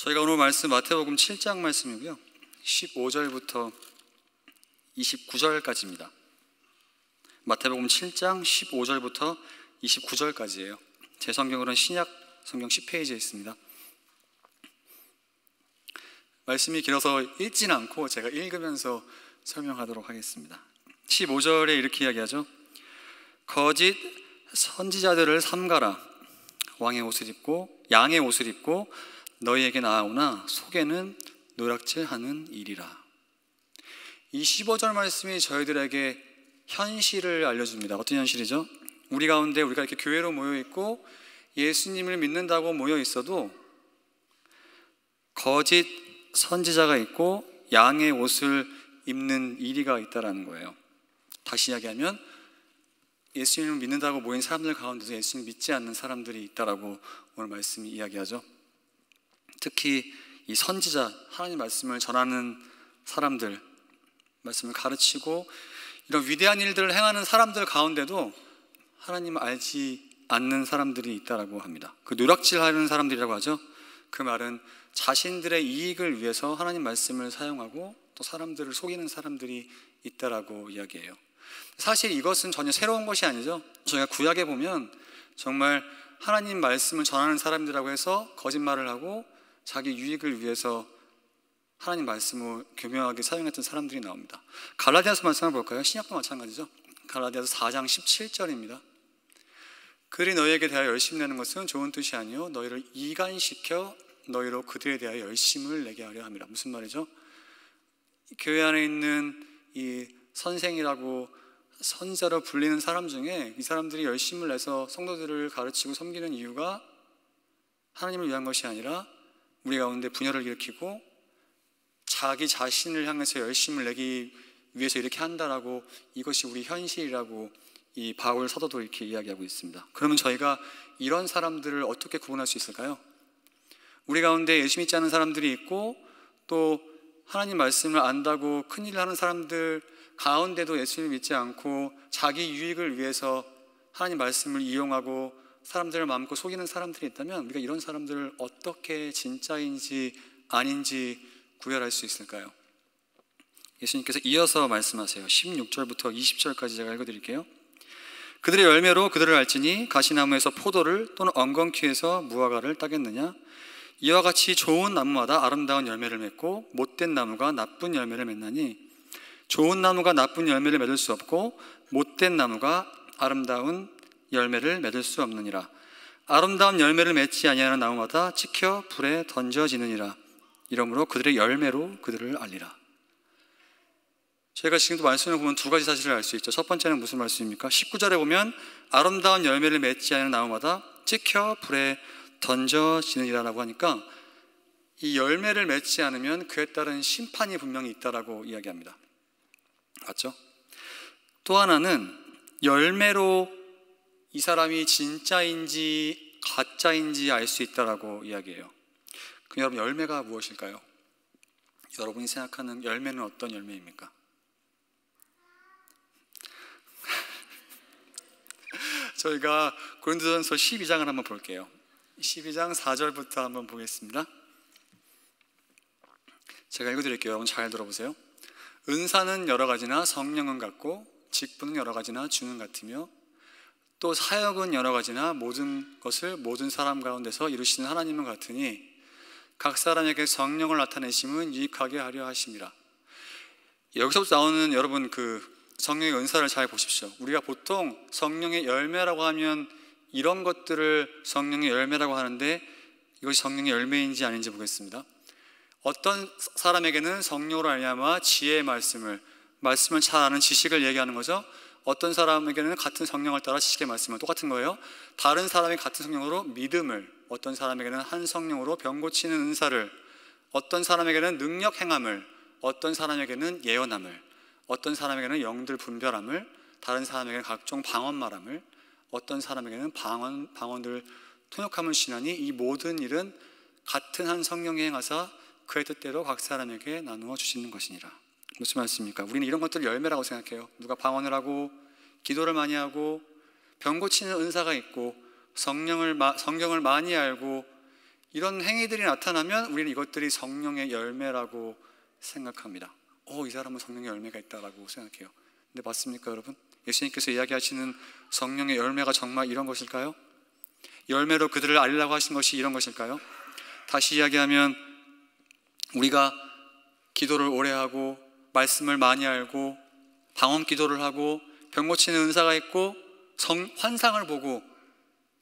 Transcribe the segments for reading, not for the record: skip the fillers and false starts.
저희가 오늘 말씀 마태복음 7장 말씀이고요, 15절부터 29절까지입니다. 마태복음 7장 15절부터 29절까지예요. 제 성경으로는 신약 성경 10페이지에 있습니다. 말씀이 길어서 읽진 않고 제가 읽으면서 설명하도록 하겠습니다. 15절에 이렇게 이야기하죠. 거짓 선지자들을 삼가라. 왕의 옷을 입고 양의 옷을 입고 너희에게 나아오나 속에는 노략질하는 일이라. 이 15절 말씀이 저희들에게 현실을 알려줍니다. 어떤 현실이죠? 우리 가운데 우리가 이렇게 교회로 모여있고 예수님을 믿는다고 모여있어도 거짓 선지자가 있고 양의 옷을 입는 이리가 있다는 거예요. 다시 이야기하면 예수님을 믿는다고 모인 사람들 가운데서 예수님을 믿지 않는 사람들이 있다라고 오늘 말씀이 이야기하죠. 특히 이 선지자, 하나님 말씀을 전하는 사람들, 말씀을 가르치고 이런 위대한 일들을 행하는 사람들 가운데도 하나님을 알지 않는 사람들이 있다라고 합니다. 그 노략질하는 사람들이라고 하죠. 그 말은 자신들의 이익을 위해서 하나님 말씀을 사용하고 또 사람들을 속이는 사람들이 있다라고 이야기해요. 사실 이것은 전혀 새로운 것이 아니죠. 저희가 구약에 보면 정말 하나님 말씀을 전하는 사람들이라고 해서 거짓말을 하고 자기 유익을 위해서 하나님 말씀을 교묘하게 사용했던 사람들이 나옵니다. 갈라디아서 말씀을 볼까요? 신약도 마찬가지죠. 갈라디아서 4장 17절입니다. 그들이 너희에게 대하여 열심 내는 것은 좋은 뜻이 아니요 너희를 이간시켜 너희로 그들에 대하여 열심을 내게 하려 함이라. 무슨 말이죠? 교회 안에 있는 이 선생이라고 선지자로 불리는 사람 중에 이 사람들이 열심을 내서 성도들을 가르치고 섬기는 이유가 하나님을 위한 것이 아니라 우리 가운데 분열을 일으키고 자기 자신을 향해서 열심을 내기 위해서 이렇게 한다라고, 이것이 우리 현실이라고 이 바울 사도도 이렇게 이야기하고 있습니다. 그러면 저희가 이런 사람들을 어떻게 구분할 수 있을까요? 우리 가운데 예수 믿지 않는 사람들이 있고 또 하나님 말씀을 안다고 큰일을 하는 사람들 가운데도 예수님을 믿지 않고 자기 유익을 위해서 하나님 말씀을 이용하고 사람들을 마음껏 속이는 사람들이 있다면 우리가 이런 사람들을 어떻게 진짜인지 아닌지 구별할 수 있을까요? 예수님께서 이어서 말씀하세요. 16절부터 20절까지 제가 읽어드릴게요. 그들의 열매로 그들을 알지니 가시나무에서 포도를 또는 엉겅퀴에서 무화과를 따겠느냐? 이와 같이 좋은 나무마다 아름다운 열매를 맺고 못된 나무가 나쁜 열매를 맺나니 좋은 나무가 나쁜 열매를 맺을 수 없고 못된 나무가 아름다운 열매를 맺을 수 없느니라. 아름다운 열매를 맺지 아니하는 나무마다 찍혀 불에 던져지느니라. 이러므로 그들의 열매로 그들을 알리라. 저희가 지금도 말씀을 보면 두 가지 사실을 알 수 있죠. 첫 번째는 무슨 말씀입니까? 19절에 보면 아름다운 열매를 맺지 않는 나무마다 찍혀 불에 던져지느니라라고 하니까 이 열매를 맺지 않으면 그에 따른 심판이 분명히 있다라고 이야기합니다. 맞죠? 또 하나는 열매로 이 사람이 진짜인지 가짜인지 알 수 있다라고 이야기해요. 그럼 여러분, 열매가 무엇일까요? 여러분이 생각하는 열매는 어떤 열매입니까? 저희가 고린도전서 12장을 한번 볼게요. 12장 4절부터 한번 보겠습니다. 제가 읽어드릴게요. 여러분 잘 들어보세요. 은사는 여러 가지나 성령은 같고 직분은 여러 가지나 주는 같으며 또 사역은 여러 가지나 모든 것을 모든 사람 가운데서 이루시는 하나님은 같으니 각 사람에게 성령을 나타내심은 유익하게 하려 하심이라. 여기서부터 나오는 여러분 그 성령의 은사를 잘 보십시오. 우리가 보통 성령의 열매라고 하면 이런 것들을 성령의 열매라고 하는데 이것이 성령의 열매인지 아닌지 보겠습니다. 어떤 사람에게는 성령으로 말미암아 지혜의 말씀을 잘 아는 지식을 얘기하는 거죠. 어떤 사람에게는 같은 성령을 따라 지식의 말씀을, 똑같은 거예요. 다른 사람이 같은 성령으로 믿음을, 어떤 사람에게는 한 성령으로 병 고치는 은사를, 어떤 사람에게는 능력 행함을, 어떤 사람에게는 예언함을, 어떤 사람에게는 영들 분별함을, 다른 사람에게는 각종 방언 말함을, 어떤 사람에게는 방언들 통역함을 지나니 이 모든 일은 같은 한 성령이 행하사 그의 뜻대로 각 사람에게 나누어 주시는 것이니라. 무슨 말씀입니까? 우리는 이런 것들을 열매라고 생각해요. 누가 방언을 하고 기도를 많이 하고 병 고치는 은사가 있고 성경을 많이 알고 이런 행위들이 나타나면 우리는 이것들이 성령의 열매라고 생각합니다. 이 사람은 성령의 열매가 있다라고 생각해요. 근데 맞습니까, 여러분? 예수님께서 이야기하시는 성령의 열매가 정말 이런 것일까요? 열매로 그들을 알리라고 하신 것이 이런 것일까요? 다시 이야기하면 우리가 기도를 오래 하고 말씀을 많이 알고 방언 기도를 하고 병 고치는 은사가 있고 환상을 보고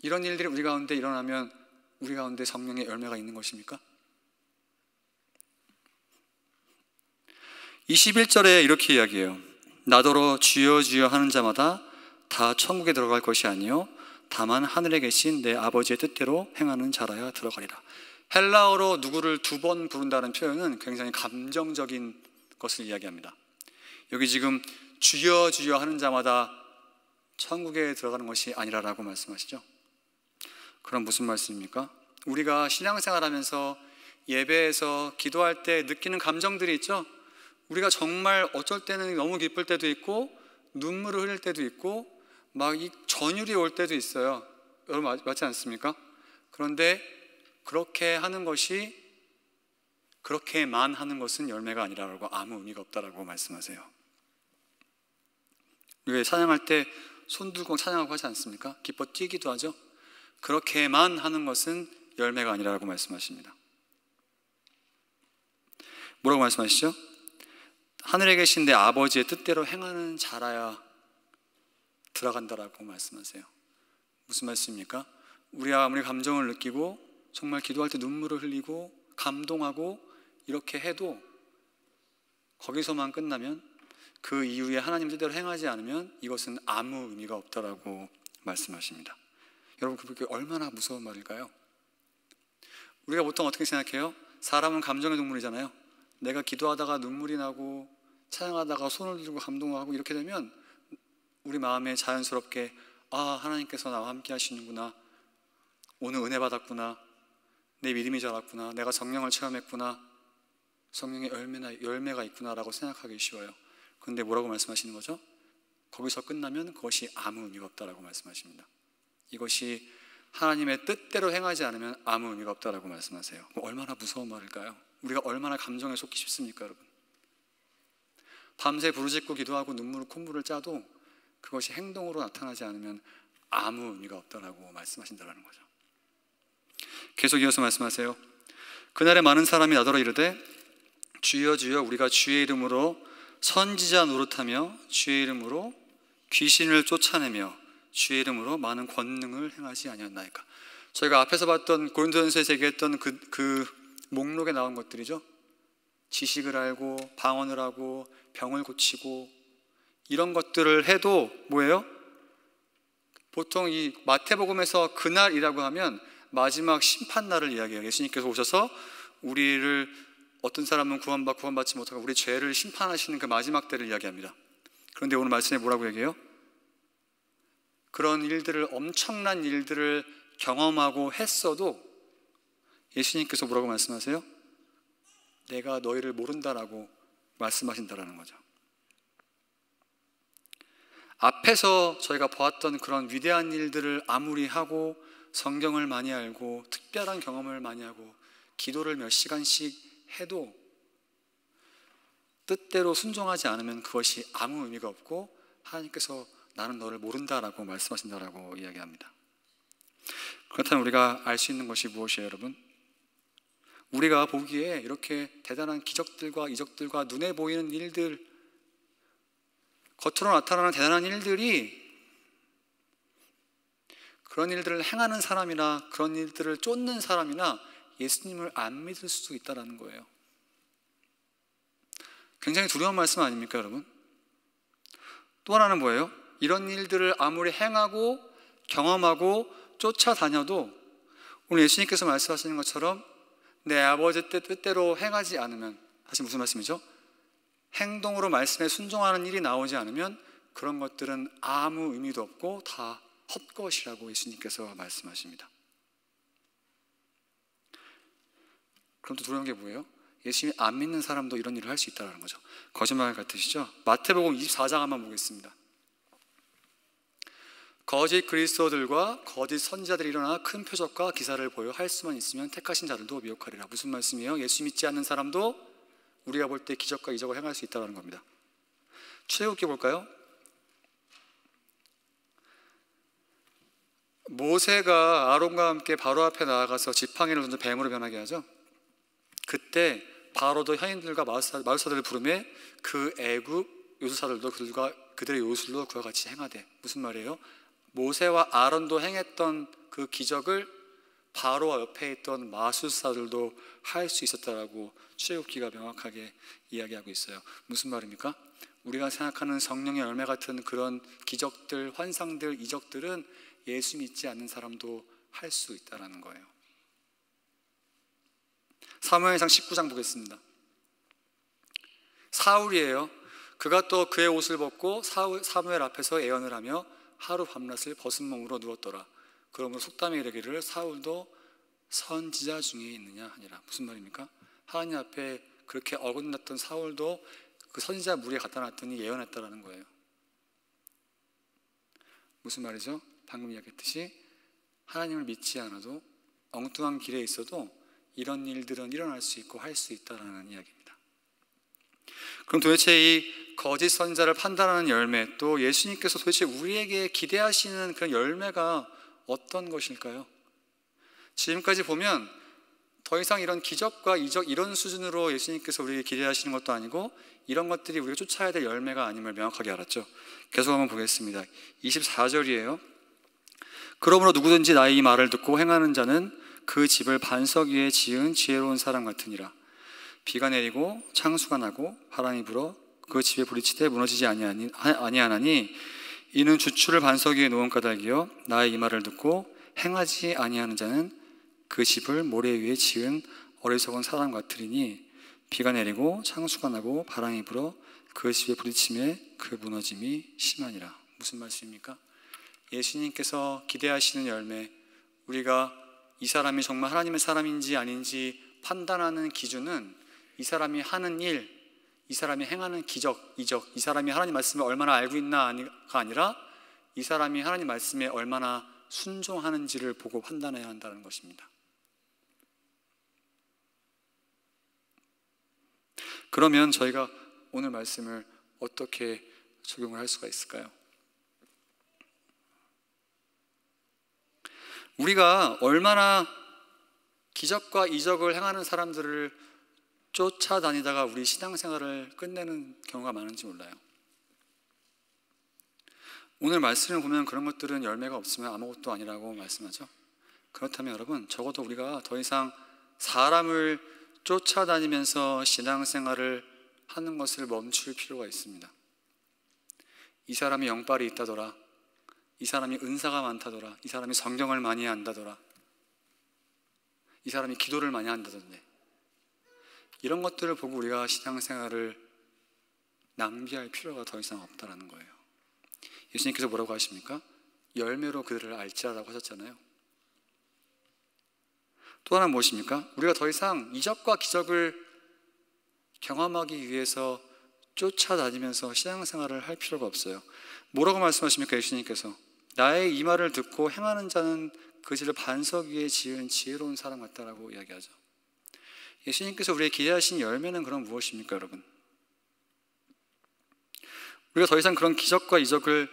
이런 일들이 우리 가운데 일어나면 우리 가운데 성령의 열매가 있는 것입니까? 21절에 이렇게 이야기해요. 나더러 주여 주여 하는 자마다 다 천국에 들어갈 것이 아니요 다만 하늘에 계신 내 아버지의 뜻대로 행하는 자라야 들어가리라. 헬라어로 누구를 두 번 부른다는 표현은 굉장히 감정적인 것을 이야기합니다. 여기 지금 주여 주여 하는 자마다 천국에 들어가는 것이 아니라라고 말씀하시죠. 그럼 무슨 말씀입니까? 우리가 신앙생활하면서 예배에서 기도할 때 느끼는 감정들이 있죠. 우리가 정말 어쩔 때는 너무 기쁠 때도 있고 눈물을 흘릴 때도 있고 막 이 전율이 올 때도 있어요. 여러분 맞지 않습니까? 그런데 그렇게만 하는 것은 열매가 아니라고 아무 의미가 없다라고 말씀하세요. 우리가 찬양할 때 손 들고 찬양하고 하지 않습니까? 기뻐 뛰기도 하죠. 그렇게만 하는 것은 열매가 아니라고 말씀하십니다. 뭐라고 말씀하시죠? 하늘에 계신 내 아버지의 뜻대로 행하는 자라야 들어간다라고 말씀하세요. 무슨 말씀입니까? 우리가 아무리 감정을 느끼고 정말 기도할 때 눈물을 흘리고 감동하고 이렇게 해도 거기서만 끝나면 그 이후에 하나님 뜻대로 행하지 않으면 이것은 아무 의미가 없다라고 말씀하십니다. 여러분 그게 얼마나 무서운 말일까요? 우리가 보통 어떻게 생각해요? 사람은 감정의 동물이잖아요. 내가 기도하다가 눈물이 나고 찬양하다가 손을 들고 감동하고 이렇게 되면 우리 마음에 자연스럽게 하나님께서 나와 함께 하시는구나, 오늘 은혜 받았구나, 내 믿음이 자랐구나, 내가 성령을 체험했구나, 성령의 열매가 있구나라고 생각하기 쉬워요. 그런데 뭐라고 말씀하시는 거죠? 거기서 끝나면 그것이 아무 의미가 없다라고 말씀하십니다. 이것이 하나님의 뜻대로 행하지 않으면 아무 의미가 없다라고 말씀하세요. 얼마나 무서운 말일까요? 우리가 얼마나 감정에 속기 쉽습니까, 여러분? 밤새 부르짖고 기도하고 콧물을 짜도 그것이 행동으로 나타나지 않으면 아무 의미가 없다라고 말씀하신다는 거죠. 계속 이어서 말씀하세요. 그날에 많은 사람이 나더러 이르되 주여 주여 우리가 주의 이름으로 선지자 노릇하며 주의 이름으로 귀신을 쫓아내며 주의 이름으로 많은 권능을 행하지 아니었나이까. 저희가 앞에서 봤던 고린도전서에서 얘기했던 그 목록에 나온 것들이죠. 지식을 알고 방언을 하고 병을 고치고 이런 것들을 해도 뭐예요? 보통 이 마태복음에서 그날이라고 하면 마지막 심판날을 이야기해요. 예수님께서 오셔서 우리를 어떤 사람은 구원받지 못하고 우리 죄를 심판하시는 그 마지막 때를 이야기합니다. 그런데 오늘 말씀에 뭐라고 얘기해요? 그런 일들을, 엄청난 일들을 경험하고 했어도 예수님께서 뭐라고 말씀하세요? 내가 너희를 모른다라고 말씀하신다라는 거죠. 앞에서 저희가 보았던 그런 위대한 일들을 아무리 하고 성경을 많이 알고 특별한 경험을 많이 하고 기도를 몇 시간씩 해도 뜻대로 순종하지 않으면 그것이 아무 의미가 없고 하나님께서 나는 너를 모른다라고 말씀하신다라고 이야기합니다. 그렇다면 우리가 알 수 있는 것이 무엇이에요, 여러분? 우리가 보기에 이렇게 대단한 기적들과 이적들과 눈에 보이는 일들, 겉으로 나타나는 대단한 일들이 그런 일들을 행하는 사람이나 그런 일들을 쫓는 사람이나 예수님을 안 믿을 수도 있다는 거예요. 굉장히 두려운 말씀 아닙니까, 여러분? 또 하나는 뭐예요? 이런 일들을 아무리 행하고 경험하고 쫓아다녀도 오늘 예수님께서 말씀하시는 것처럼 내 아버지 뜻대로 행하지 않으면, 사실 무슨 말씀이죠? 행동으로 말씀에 순종하는 일이 나오지 않으면 그런 것들은 아무 의미도 없고 다 헛것이라고 예수님께서 말씀하십니다. 그럼 또 두려운 게 뭐예요? 예수님 안 믿는 사람도 이런 일을 할 수 있다는 거죠. 거짓말 같으시죠? 마태복음 24장 한번 보겠습니다. 거짓 그리스도들과 거짓 선지자들이 일어나 큰 표적과 기사를 보여 할 수만 있으면 택하신 자들도 미혹하리라. 무슨 말씀이에요? 예수 믿지 않는 사람도 우리가 볼 때 기적과 이적을 행할 수 있다는 겁니다. 출애굽기 볼까요? 모세가 아론과 함께 바로 앞에 나아가서 지팡이를 던져 뱀으로 변하게 하죠. 그때 바로도 현인들과 마술사들을 부르매 그 애굽 요술사들도 그들의 요술로 그와 같이 행하되. 무슨 말이에요? 모세와 아론도 행했던 그 기적을 바로와 옆에 있던 마술사들도 할 수 있었다라고 출애굽기가 명확하게 이야기하고 있어요. 무슨 말입니까? 우리가 생각하는 성령의 열매 같은 그런 기적들, 환상들, 이적들은 예수 믿지 않는 사람도 할 수 있다는 거예요. 사무엘상 19장 보겠습니다. 사울이에요. 그가 또 그의 옷을 벗고 사무엘 앞에서 애언을 하며 하루 밤낮을 벗은 몸으로 누웠더라. 그러므로 속담에 이르기를 사울도 선지자 중에 있느냐 하니라. 무슨 말입니까? 하나님 앞에 그렇게 어긋났던 사울도 그 선지자 무리에 갖다 놨더니 예언했다라는 거예요. 무슨 말이죠? 방금 이야기했듯이 하나님을 믿지 않아도 엉뚱한 길에 있어도 이런 일들은 일어날 수 있고 할 수 있다라는 이야기입니다. 그럼 도대체 이 거짓 선지자를 판단하는 열매, 또 예수님께서 도대체 우리에게 기대하시는 그런 열매가 어떤 것일까요? 지금까지 보면 더 이상 이런 기적과 이적 이런 수준으로 예수님께서 우리에게 기대하시는 것도 아니고 이런 것들이 우리가 쫓아야 될 열매가 아님을 명확하게 알았죠. 계속 한번 보겠습니다. 24절이에요. 그러므로 누구든지 나의 이 말을 듣고 행하는 자는 그 집을 반석 위에 지은 지혜로운 사람 같으니라. 비가 내리고 창수가 나고 바람이 불어 그 집에 부딪히되 무너지지 아니하나니 이는 주추를 반석 위에 놓은 까닭이요 나의 이 말을 듣고 행하지 아니하는 자는 그 집을 모래 위에 지은 어리석은 사람 같으리니 비가 내리고 창수가 나고 바람이 불어 그 집에 부딪힘에 그 무너짐이 심하니라. 무슨 말씀입니까? 예수님께서 기대하시는 열매, 우리가 이 사람이 정말 하나님의 사람인지 아닌지 판단하는 기준은 이 사람이 하는 일, 이 사람이 행하는 기적, 이적, 이 사람이 하나님 말씀을 얼마나 알고 있나가 아니라 이 사람이 하나님 말씀에 얼마나 순종하는지를 보고 판단해야 한다는 것입니다. 그러면 저희가 오늘 말씀을 어떻게 적용을 할 수가 있을까요? 우리가 얼마나 기적과 이적을 행하는 사람들을 쫓아다니다가 우리 신앙생활을 끝내는 경우가 많은지 몰라요. 오늘 말씀을 보면 그런 것들은 열매가 없으면 아무것도 아니라고 말씀하죠. 그렇다면 여러분, 적어도 우리가 더 이상 사람을 쫓아다니면서 신앙생활을 하는 것을 멈출 필요가 있습니다. 이 사람이 영빨이 있다더라, 이 사람이 은사가 많다더라, 이 사람이 성경을 많이 안다더라, 이 사람이 기도를 많이 한다던데, 이런 것들을 보고 우리가 신앙생활을 낭비할 필요가 더 이상 없다는 거예요. 예수님께서 뭐라고 하십니까? 열매로 그들을 알지라고 하셨잖아요. 또 하나는 무엇입니까? 우리가 더 이상 이적과 기적을 경험하기 위해서 쫓아다니면서 신앙생활을 할 필요가 없어요. 뭐라고 말씀하십니까? 예수님께서 나의 이 말을 듣고 행하는 자는 그 집을 반석 위에 지은 지혜로운 사람 같다라고 이야기하죠. 예수님께서 우리에게 기대하신 열매는 그럼 무엇입니까, 여러분? 우리가 더 이상 그런 기적과 이적을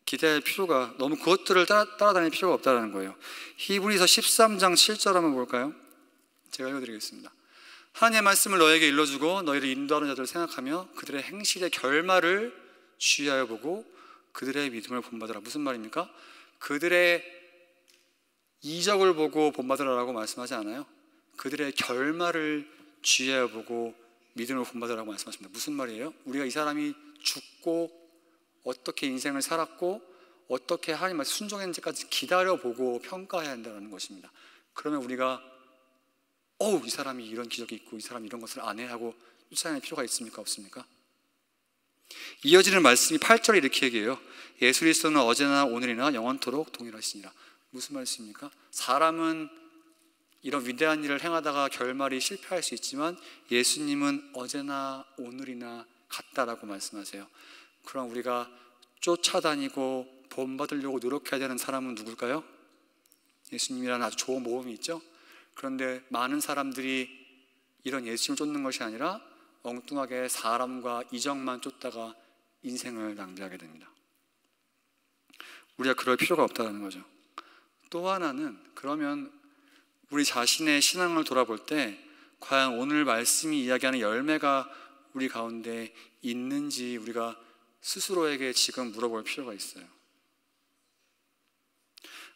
기대할 필요가, 너무 그것들을 따라다닐 필요가 없다는 거예요. 히브리서 13장 7절 한번 볼까요? 제가 읽어드리겠습니다. 하나님의 말씀을 너에게 일러주고 너희를 인도하는 자들을 생각하며 그들의 행실의 결말을 주의하여 보고 그들의 믿음을 본받으라. 무슨 말입니까? 그들의 이적을 보고 본받으라고 말씀하지 않아요. 그들의 결말을 주의하여 보고 믿음을 본받으라고 말씀하십니다. 무슨 말이에요? 우리가 이 사람이 죽고 어떻게 인생을 살았고 어떻게 하나님 말씀 순종했는지까지 기다려보고 평가해야 한다는 것입니다. 그러면 우리가 이 사람이 이런 기적이 있고 이 사람이 이런 것을 안 해 하고 쫓아낼 필요가 있습니까? 없습니까? 이어지는 말씀이 8절에 이렇게 얘기해요. 예수 그리스도는 어제나 오늘이나 영원토록 동일하시니라. 무슨 말씀입니까? 사람은 이런 위대한 일을 행하다가 결말이 실패할 수 있지만 예수님은 어제나 오늘이나 같다라고 말씀하세요. 그럼 우리가 쫓아다니고 본받으려고 노력해야 되는 사람은 누굴까요? 예수님이라는 아주 좋은 모범이 있죠. 그런데 많은 사람들이 이런 예수님을 쫓는 것이 아니라 엉뚱하게 사람과 이정만 쫓다가 인생을 낭비하게 됩니다. 우리가 그럴 필요가 없다는 거죠. 또 하나는, 그러면 우리 자신의 신앙을 돌아볼 때 과연 오늘 말씀이 이야기하는 열매가 우리 가운데 있는지 우리가 스스로에게 지금 물어볼 필요가 있어요.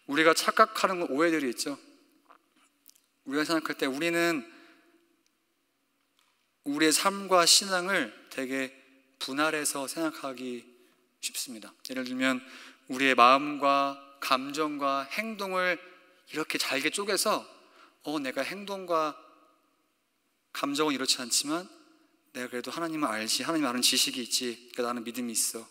우리가 착각하는 오해들이 있죠. 우리가 생각할 때 우리는 우리의 삶과 신앙을 되게 분할해서 생각하기 쉽습니다. 예를 들면 우리의 마음과 감정과 행동을 이렇게 잘게 쪼개서 내가 행동과 감정은 이렇지 않지만 내가 그래도 하나님을 알지, 하나님 아는 지식이 있지, 그러니까 나는 믿음이 있어.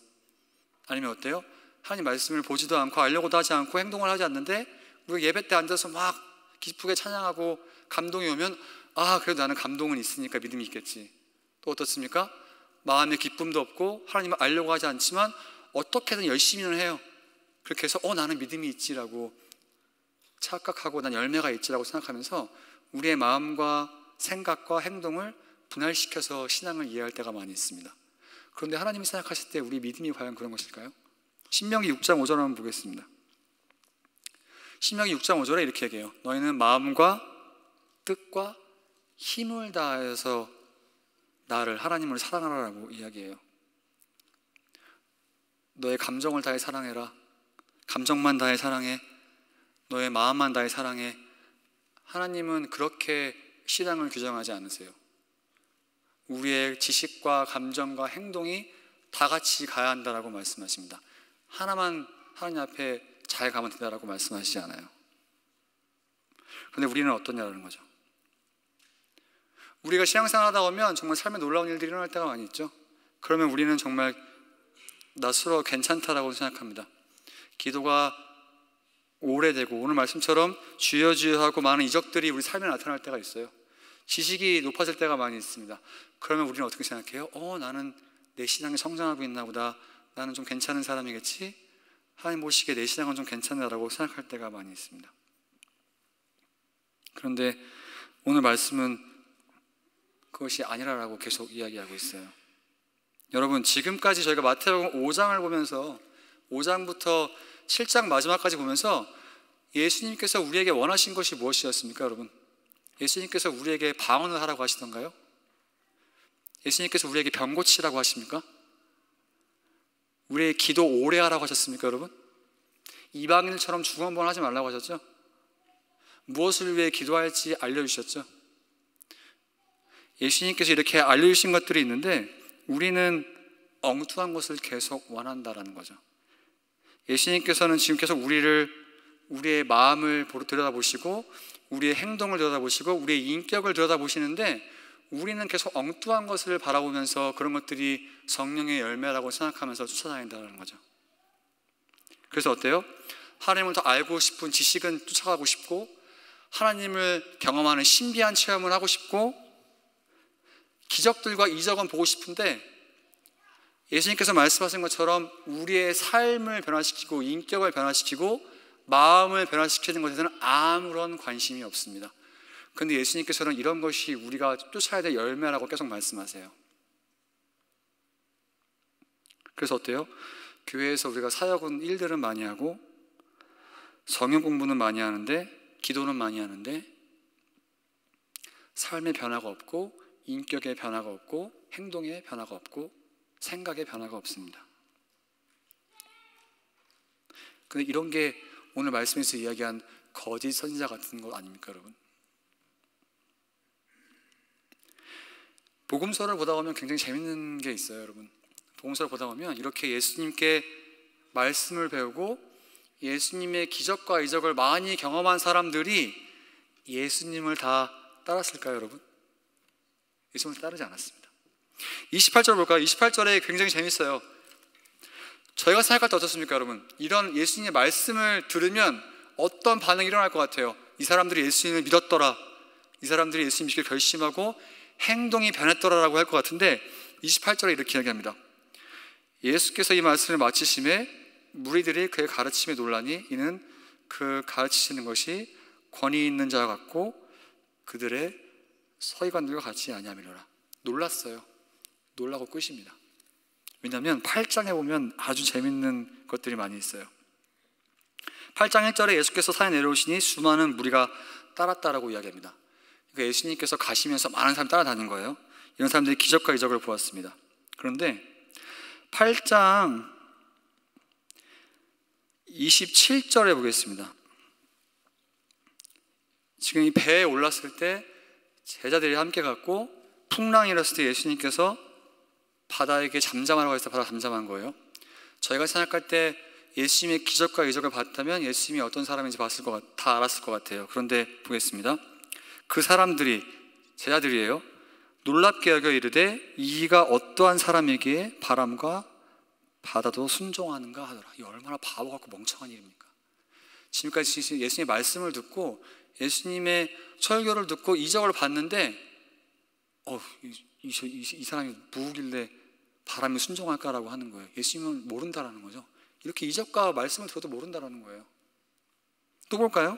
아니면 어때요? 하나님 말씀을 보지도 않고 알려고도 하지 않고 행동을 하지 않는데 우리가 예배 때 앉아서 막 기쁘게 찬양하고 감동이 오면 그래도 나는 감동은 있으니까 믿음이 있겠지. 또 어떻습니까? 마음에 기쁨도 없고 하나님을 알려고 하지 않지만 어떻게든 열심히는 해요. 그렇게 해서 나는 믿음이 있지라고 착각하고 난 열매가 있지라고 생각하면서 우리의 마음과 생각과 행동을 분할시켜서 신앙을 이해할 때가 많이 있습니다. 그런데 하나님이 생각하실 때 우리 믿음이 과연 그런 것일까요? 신명기 6장 5절 한번 보겠습니다. 신명기 6장 5절에 이렇게 얘기해요. 너희는 마음과 뜻과 힘을 다해서 나를, 하나님을 사랑하라고 이야기해요. 너의 감정을 다해 사랑해라. 감정만 다해 사랑해. 너의 마음만 다해 사랑해. 하나님은 그렇게 신앙을 규정하지 않으세요. 우리의 지식과 감정과 행동이 다 같이 가야 한다라고 말씀하십니다. 하나만 하나님 앞에 잘 가면 된다라고 말씀하시지 않아요. 그런데 우리는 어떠냐라는 거죠. 우리가 신앙생활 하다 보면 정말 삶에 놀라운 일들이 일어날 때가 많이 있죠. 그러면 우리는 정말 나 스스로 괜찮다라고 생각합니다. 기도가 오래되고 오늘 말씀처럼 주여 주여 하고 많은 이적들이 우리 삶에 나타날 때가 있어요. 지식이 높아질 때가 많이 있습니다. 그러면 우리는 어떻게 생각해요? 나는 내 신앙이 성장하고 있나 보다. 나는 좀 괜찮은 사람이겠지? 하나님 보시기에 내 신앙은 좀 괜찮다라고 생각할 때가 많이 있습니다. 그런데 오늘 말씀은 그것이 아니라라고 계속 이야기하고 있어요. 여러분, 지금까지 저희가 마태복음 5장을 보면서 5장부터 7장 마지막까지 보면서 예수님께서 우리에게 원하신 것이 무엇이었습니까, 여러분? 예수님께서 우리에게 방언을 하라고 하시던가요? 예수님께서 우리에게 병 고치라고 하십니까? 우리의 기도 오래 하라고 하셨습니까, 여러분? 이방인들처럼 중언부언 하지 말라고 하셨죠? 무엇을 위해 기도할지 알려주셨죠? 예수님께서 이렇게 알려주신 것들이 있는데 우리는 엉뚱한 것을 계속 원한다라는 거죠. 예수님께서는 지금 계속 우리의 마음을 들여다보시고 우리의 행동을 들여다보시고 우리의 인격을 들여다보시는데 우리는 계속 엉뚱한 것을 바라보면서 그런 것들이 성령의 열매라고 생각하면서 쫓아다닌다는 거죠. 그래서 어때요? 하나님을 더 알고 싶은 지식은 쫓아가고 싶고 하나님을 경험하는 신비한 체험을 하고 싶고 기적들과 이적은 보고 싶은데 예수님께서 말씀하신 것처럼 우리의 삶을 변화시키고 인격을 변화시키고 마음을 변화시키는 것에는 아무런 관심이 없습니다. 그런데 예수님께서는 이런 것이 우리가 쫓아야 될 열매라고 계속 말씀하세요. 그래서 어때요? 교회에서 우리가 사역은 일들은 많이 하고 성경 공부는 많이 하는데 기도는 많이 하는데 삶의 변화가 없고 인격의 변화가 없고 행동의 변화가 없고 생각의 변화가 없습니다. 근데 이런 게 오늘 말씀에서 이야기한 거짓 선지자 같은 거 아닙니까, 여러분? 복음서를 보다 보면 굉장히 재밌는 게 있어요, 여러분. 복음서를 보다 보면 이렇게 예수님께 말씀을 배우고 예수님의 기적과 이적을 많이 경험한 사람들이 예수님을 다 따랐을까요, 여러분? 예수님을 따르지 않았습니다. 28절 볼까요? 28절에 굉장히 재밌어요. 저희가 생각할 때 어떻습니까, 여러분? 이런 예수님의 말씀을 들으면 어떤 반응이 일어날 것 같아요? 이 사람들이 예수님을 믿었더라. 이 사람들이 예수님 믿기를 결심하고 행동이 변했더라라고 할 것 같은데 28절에 이렇게 이야기합니다. 예수께서 이 말씀을 마치심에 무리들이 그의 가르침에 놀라니 이는 그 가르치시는 것이 권위 있는 자 같고 그들의 서기관들과 같이 아니함이로라. 놀랐어요. 놀라고 끝입니다. 왜냐하면 8장에 보면 아주 재밌는 것들이 많이 있어요. 8장 1절에 예수께서 산에 내려오시니 수많은 무리가 따랐다라고 이야기합니다. 그러니까 예수님께서 가시면서 많은 사람이 따라다닌 거예요. 이런 사람들이 기적과 이적을 보았습니다. 그런데 8장 27절에 보겠습니다. 지금 이 배에 올랐을 때 제자들이 함께 갔고 풍랑이 일었을 때 예수님께서 바다에게 잠잠하라고 해서 바다 잠잠한 거예요. 저희가 생각할 때 예수님의 기적과 이적을 봤다면 예수님이 어떤 사람인지 다 알았을 것 같아요. 그런데 보겠습니다. 그 사람들이 제자들이에요. 놀랍게 여겨 이르되 이가 어떠한 사람에게 바람과 바다도 순종하는가 하더라. 이 얼마나 바보 같고 멍청한 일입니까? 지금까지 예수님의 말씀을 듣고 예수님의 설교를 듣고 이적을 봤는데 이 사람이 누구길래 바람에 순종할까라고 하는 거예요. 예수님은 모른다라는 거죠. 이렇게 이적과 말씀을 들어도 모른다라는 거예요. 또 볼까요?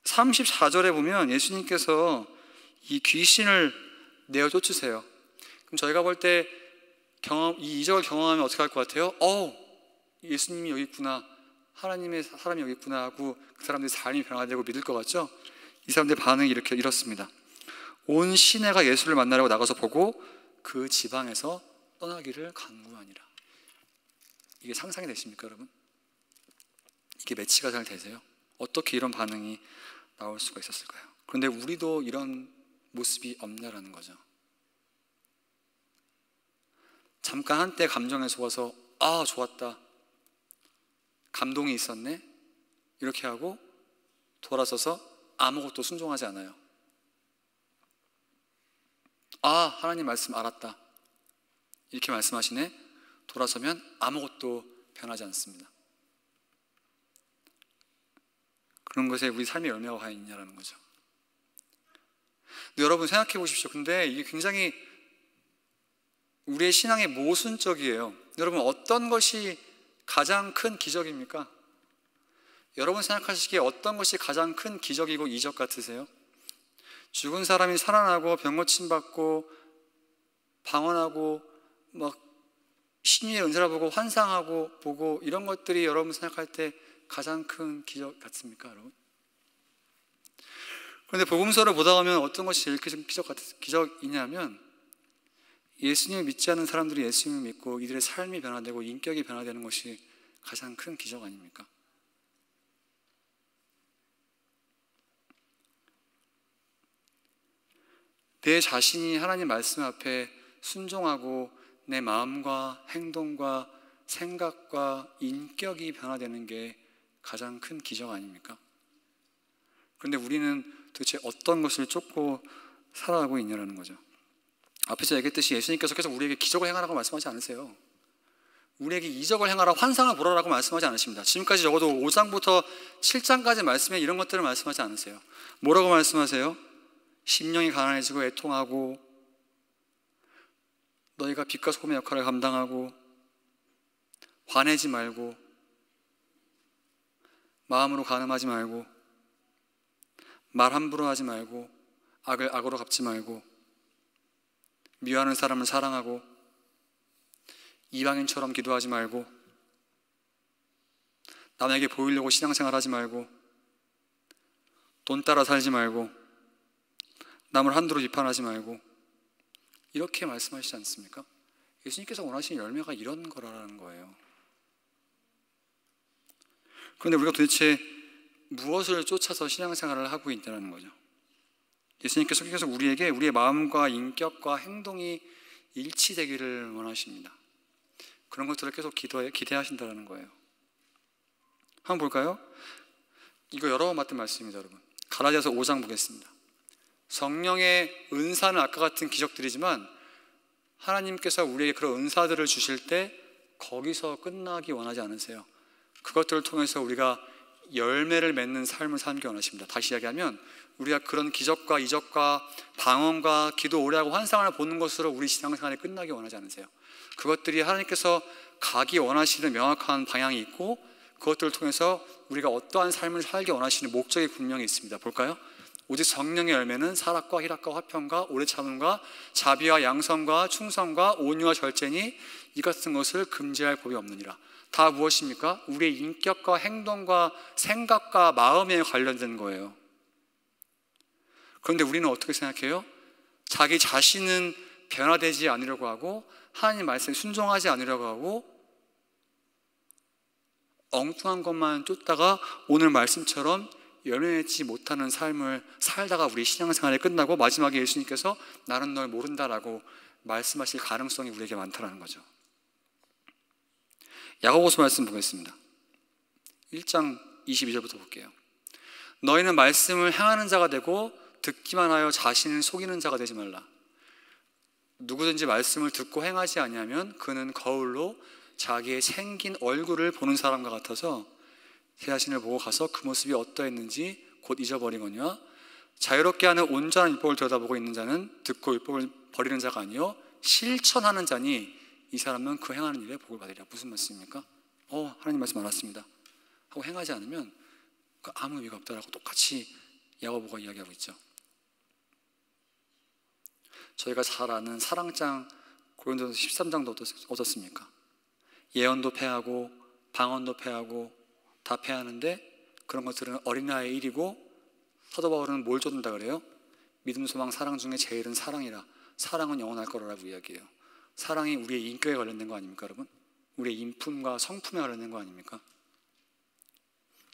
34절에 보면 예수님께서 이 귀신을 내어 쫓으세요. 그럼 저희가 볼 때 이 이적을 경험하면 어떻게 할 것 같아요? 예수님이 여기 있구나, 하나님의 사람이 여기 있구나 하고 그 사람들이 삶이 변화되고 믿을 것 같죠? 이 사람들의 반응이 이렇습니다. 온 시내가 예수를 만나려고 나가서 보고 그 지방에서 떠나기를 간구하니라. 이게 상상이 되십니까, 여러분? 이게 매치가 잘 되세요? 어떻게 이런 반응이 나올 수가 있었을까요? 그런데 우리도 이런 모습이 없냐라는 거죠. 잠깐 한때 감정에 속아서 좋았다, 감동이 있었네, 이렇게 하고 돌아서서 아무것도 순종하지 않아요. 하나님 말씀 알았다, 이렇게 말씀하시네, 돌아서면 아무것도 변하지 않습니다. 그런 것에 우리 삶의 열매가 과연 있냐라는 거죠. 근데 여러분 생각해 보십시오. 근데 이게 굉장히 우리의 신앙의 모순적이에요. 여러분, 어떤 것이 가장 큰 기적입니까? 여러분 생각하시기에 어떤 것이 가장 큰 기적이고 이적 같으세요? 죽은 사람이 살아나고 병 고침 받고 방언하고 막 신유의 은사를 보고 환상하고 보고 이런 것들이 여러분 생각할 때 가장 큰 기적 같습니까, 여러분? 그런데 복음서를 보다 보면 어떤 것이 제일 큰 기적이냐면 예수님을 믿지 않는 사람들이 예수님을 믿고 이들의 삶이 변화되고 인격이 변화되는 것이 가장 큰 기적 아닙니까? 내 자신이 하나님 말씀 앞에 순종하고 내 마음과 행동과 생각과 인격이 변화되는 게 가장 큰 기적 아닙니까? 그런데 우리는 도대체 어떤 것을 쫓고 살아가고 있냐는 거죠. 앞에서 얘기했듯이 예수님께서 계속 우리에게 기적을 행하라고 말씀하지 않으세요. 우리에게 이적을 행하라, 환상을 보라라고 말씀하지 않으십니다. 지금까지 적어도 5장부터 7장까지 말씀에 이런 것들을 말씀하지 않으세요. 뭐라고 말씀하세요? 심령이 가난해지고 애통하고 너희가 빛과 소금의 역할을 감당하고 화내지 말고 마음으로 간음하지 말고 말 함부로 하지 말고 악을 악으로 갚지 말고 미워하는 사람을 사랑하고 이방인처럼 기도하지 말고 남에게 보이려고 신앙생활 하지 말고 돈 따라 살지 말고 남을 함부로 비판하지 말고 이렇게 말씀하시지 않습니까? 예수님께서 원하시는 열매가 이런 거라는 거예요. 그런데 우리가 도대체 무엇을 쫓아서 신앙생활을 하고 있다는 거죠. 예수님께서 계속 우리에게 우리의 마음과 인격과 행동이 일치되기를 원하십니다. 그런 것들을 계속 기대하신다는 거예요. 한번 볼까요? 이거 여러 번 봤던 말씀입니다, 여러분. 갈라디아서 5장 보겠습니다. 성령의 은사는 아까 같은 기적들이지만 하나님께서 우리에게 그런 은사들을 주실 때 거기서 끝나기 원하지 않으세요. 그것들을 통해서 우리가 열매를 맺는 삶을 살기 원하십니다. 다시 이야기하면 우리가 그런 기적과 이적과 방언과 기도 오래 하고 환상을 보는 것으로 우리 신앙생활이 끝나기 원하지 않으세요. 그것들이 하나님께서 가기 원하시는 명확한 방향이 있고 그것들을 통해서 우리가 어떠한 삶을 살기 원하시는 목적이 분명히 있습니다. 볼까요? 오직 성령의 열매는 사랑과 희락과 화평과 오래 참음과 자비와 양선과 충성과 온유와 절제니 이 같은 것을 금지할 법이 없느니라. 다 무엇입니까? 우리의 인격과 행동과 생각과 마음에 관련된 거예요. 그런데 우리는 어떻게 생각해요? 자기 자신은 변화되지 않으려고 하고 하나님 말씀에 순종하지 않으려고 하고 엉뚱한 것만 쫓다가 오늘 말씀처럼 열매맺지 못하는 삶을 살다가 우리 신앙생활이 끝나고 마지막에 예수님께서 나는 널 모른다라고 말씀하실 가능성이 우리에게 많다는 거죠. 야고보서 말씀 보겠습니다. 1장 22절부터 볼게요. 너희는 말씀을 행하는 자가 되고 듣기만 하여 자신을 속이는 자가 되지 말라. 누구든지 말씀을 듣고 행하지 아니하면 그는 거울로 자기의 생긴 얼굴을 보는 사람과 같아서 제 자신을 보고 가서 그 모습이 어떠했는지 곧 잊어버리거니와 자유롭게 하는 온전한 율법을 들여다보고 있는 자는 듣고 율법을 버리는 자가 아니요 실천하는 자니 이 사람은 그 행하는 일에 복을 받으리라. 무슨 말씀입니까? 하나님 말씀 알았습니다 하고 행하지 않으면 아무 의미가 없다라고 똑같이 야고보가 이야기하고 있죠. 저희가 잘 아는 사랑장 고린도전서 13장도 어떻습니까? 예언도 패하고 방언도 패하고 다 패하는데 그런 것들은 어린아이의 일이고 사도 바울은 뭘 쫓는다 그래요? 믿음, 소망, 사랑 중에 제일은 사랑이라. 사랑은 영원할 거라고 이야기해요. 사랑이 우리의 인격에 관련된 거 아닙니까 여러분? 우리의 인품과 성품에 관련된 거 아닙니까?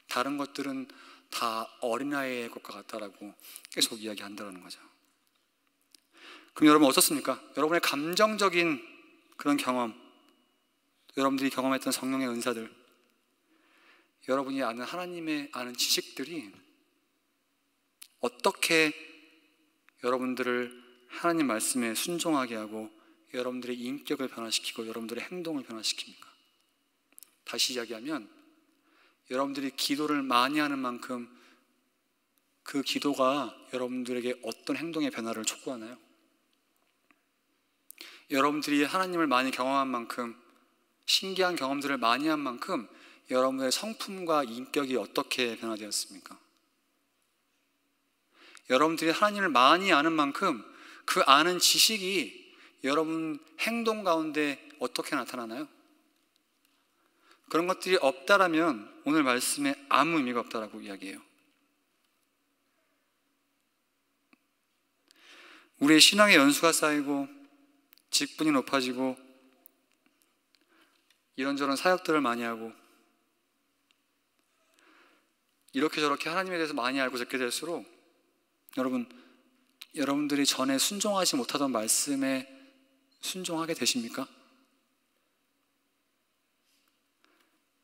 다른 것들은 다 어린아이의 것과 같다라고 계속 이야기한다는 거죠. 그럼 여러분 어떻습니까? 여러분의 감정적인 그런 경험, 여러분들이 경험했던 성령의 은사들, 여러분이 아는 하나님의 아는 지식들이 어떻게 여러분들을 하나님 말씀에 순종하게 하고 여러분들의 인격을 변화시키고 여러분들의 행동을 변화시킵니까? 다시 이야기하면 여러분들이 기도를 많이 하는 만큼 그 기도가 여러분들에게 어떤 행동의 변화를 촉구하나요? 여러분들이 하나님을 많이 경험한 만큼 신기한 경험들을 많이 한 만큼 여러분의 성품과 인격이 어떻게 변화되었습니까? 여러분들이 하나님을 많이 아는 만큼 그 아는 지식이 여러분 행동 가운데 어떻게 나타나나요? 그런 것들이 없다라면 오늘 말씀에 아무 의미가 없다라고 이야기해요. 우리의 신앙의 연수가 쌓이고 직분이 높아지고 이런저런 사역들을 많이 하고 이렇게 저렇게 하나님에 대해서 많이 알고 듣게 될수록 여러분들이 전에 순종하지 못하던 말씀에 순종하게 되십니까?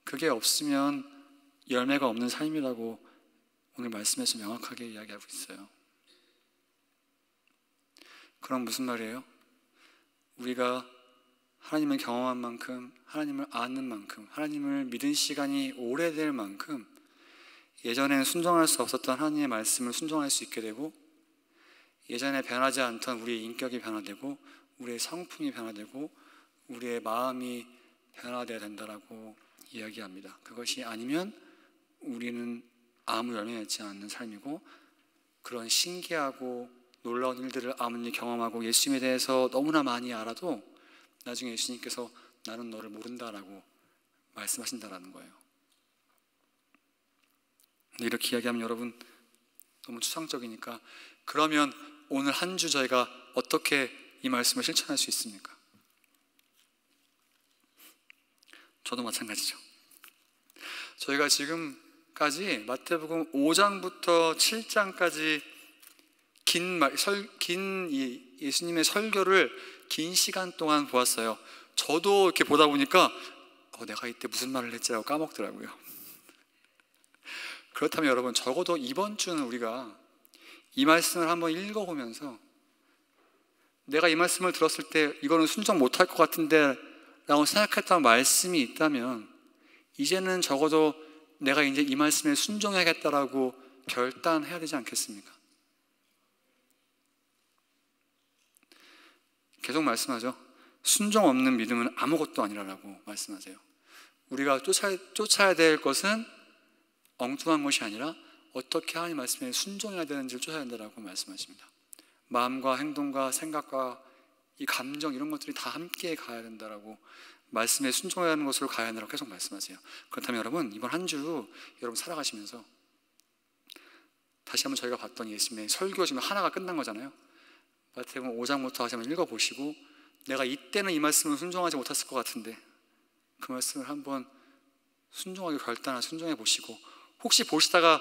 그게 없으면 열매가 없는 삶이라고 오늘 말씀에서 명확하게 이야기하고 있어요. 그럼 무슨 말이에요? 우리가 하나님을 경험한 만큼, 하나님을 아는 만큼, 하나님을 믿은 시간이 오래될 만큼 예전에는 순종할 수 없었던 하나님의 말씀을 순종할 수 있게 되고 예전에 변하지 않던 우리의 인격이 변화되고 우리의 성품이 변화되고 우리의 마음이 변화되어야 된다라고 이야기합니다. 그것이 아니면 우리는 아무 열매 맺지 않는 삶이고 그런 신기하고 놀라운 일들을 아무리 경험하고 예수님에 대해서 너무나 많이 알아도 나중에 예수님께서 나는 너를 모른다라고 말씀하신다라는 거예요. 이렇게 이야기하면 여러분 너무 추상적이니까 그러면 오늘 한 주 저희가 어떻게 이 말씀을 실천할 수 있습니까? 저도 마찬가지죠. 저희가 지금까지 마태복음 5장부터 7장까지 긴 예수님의 설교를 긴 시간 동안 보았어요. 저도 이렇게 보다 보니까 내가 이때 무슨 말을 했지라고 까먹더라고요. 그렇다면 여러분 적어도 이번 주는 우리가 이 말씀을 한번 읽어보면서 내가 이 말씀을 들었을 때 이거는 순종 못할 것 같은데 라고 생각했던 말씀이 있다면 이제는 적어도 내가 이제 이 말씀에 순종해야겠다라고 결단해야 되지 않겠습니까? 계속 말씀하죠. 순종 없는 믿음은 아무것도 아니라고 말씀하세요. 우리가 쫓아야 될 것은 엉뚱한 것이 아니라 어떻게 하나님 말씀에 순종해야 되는지를 쫓아야 된다고 말씀하십니다. 마음과 행동과 생각과 이 감정 이런 것들이 다 함께 가야 된다라고 말씀에 순종해야 하는 것으로 가야 한다고 계속 말씀하세요. 그렇다면 여러분, 이번 한 주 여러분 살아가시면서 다시 한번 저희가 봤던 예수님의 설교 지금 하나가 끝난 거잖아요. 마태복음 5장부터 다시 한번 읽어보시고, 내가 이때는 이 말씀을 순종하지 못했을 것 같은데 그 말씀을 한번 순종하기 결단하고 순종해 보시고, 혹시 보시다가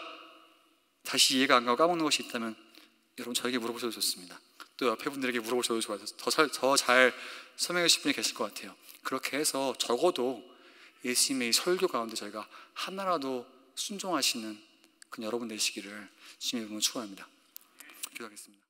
다시 이해가 안 가고 까먹는 것이 있다면 여러분 저에게 물어보셔도 좋습니다. 또 옆에 분들에게 물어보셔도 좋아요. 더 잘 설명해 주실 분이 계실 것 같아요. 그렇게 해서 적어도 예수님의 설교 가운데 저희가 하나라도 순종하시는 그 여러분 되시기를 주님의 이름으로 축원합니다. 기도하겠습니다.